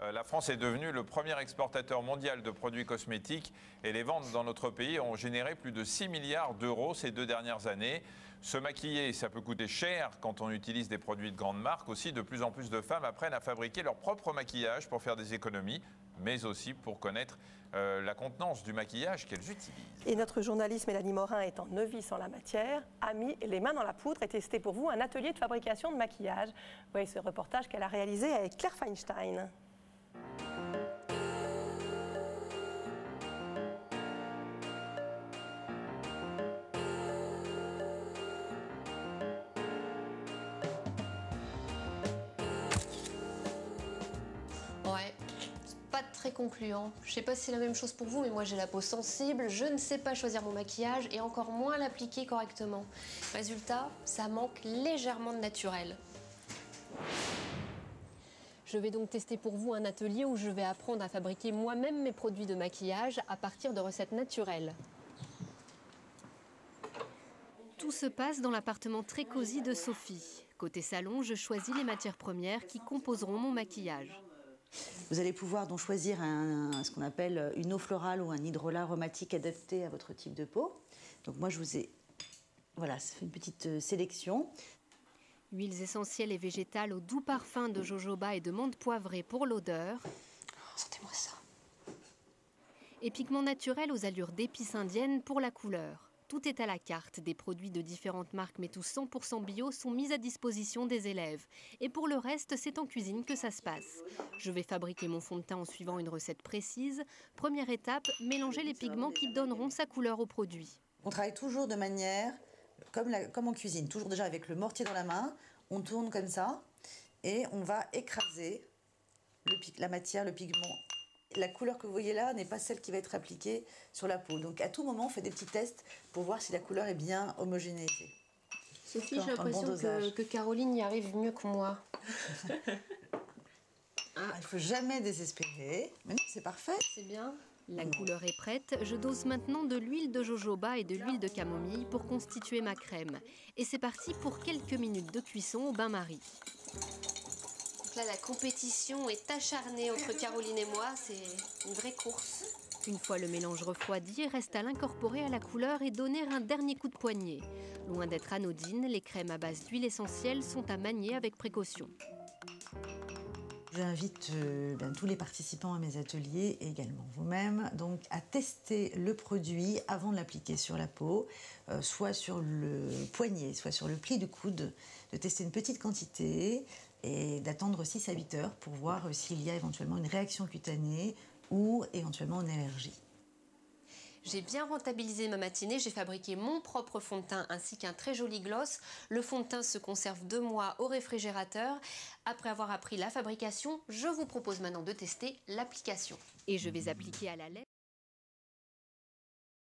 La France est devenue le premier exportateur mondial de produits cosmétiques et les ventes dans notre pays ont généré plus de 6 milliards d'euros ces 2 dernières années. Se maquiller, ça peut coûter cher quand on utilise des produits de grandes marques. Aussi, de plus en plus de femmes apprennent à fabriquer leur propre maquillage pour faire des économies, mais aussi pour connaître la contenance du maquillage qu'elles utilisent. Et notre journaliste Mélanie Morin, étant novice en la matière, a mis les mains dans la poudre et testé pour vous un atelier de fabrication de maquillage. Voyez ce reportage qu'elle a réalisé avec Claire Feinstein. Ouais, c'est pas très concluant. Je sais pas si c'est la même chose pour vous, mais moi j'ai la peau sensible, je ne sais pas choisir mon maquillage et encore moins l'appliquer correctement. Résultat, ça manque légèrement de naturel. Je vais donc tester pour vous un atelier où je vais apprendre à fabriquer moi-même mes produits de maquillage à partir de recettes naturelles. Tout se passe dans l'appartement très cosy de Sophie. Côté salon, je choisis les matières premières qui composeront mon maquillage. Vous allez pouvoir donc choisir ce qu'on appelle une eau florale ou un hydrolat aromatique adapté à votre type de peau. Donc moi je vous ai fait une petite sélection. Huiles essentielles et végétales au doux parfum de jojoba et de menthe poivrée pour l'odeur. Sentez-moi ça. Et pigments naturels aux allures d'épices indiennes pour la couleur. Tout est à la carte. Des produits de différentes marques, mais tous 100% bio, sont mis à disposition des élèves. Et pour le reste, c'est en cuisine que ça se passe. Je vais fabriquer mon fond de teint en suivant une recette précise. Première étape, mélanger les pigments qui donneront sa couleur au produit. On travaille toujours de manière comme en cuisine, toujours déjà avec le mortier dans la main. On tourne comme ça et on va écraser la matière, le pigment. La couleur que vous voyez là n'est pas celle qui va être appliquée sur la peau. Donc à tout moment, on fait des petits tests pour voir si la couleur est bien homogénéisée. Sophie, j'ai l'impression que Caroline y arrive mieux que moi. Il ne faut jamais désespérer. Mais non, c'est parfait. C'est bien. La couleur est prête. Je dose maintenant de l'huile de jojoba et de l'huile de camomille pour constituer ma crème. Et c'est parti pour quelques minutes de cuisson au bain-marie. Donc là, la compétition est acharnée entre Caroline et moi. C'est une vraie course. Une fois le mélange refroidi, reste à l'incorporer à la couleur et donner un dernier coup de poignet. Loin d'être anodines, les crèmes à base d'huile essentielle sont à manier avec précaution. J'invite tous les participants à mes ateliers et également vous-même donc à tester le produit avant de l'appliquer sur la peau, soit sur le poignet, soit sur le pli du coude, de tester une petite quantité et d'attendre 6 à 8 heures pour voir s'il y a éventuellement une réaction cutanée ou éventuellement une allergie. J'ai bien rentabilisé ma matinée, j'ai fabriqué mon propre fond de teint ainsi qu'un très joli gloss. Le fond de teint se conserve 2 mois au réfrigérateur. Après avoir appris la fabrication, je vous propose maintenant de tester l'application. Et je vais appliquer à la lettre.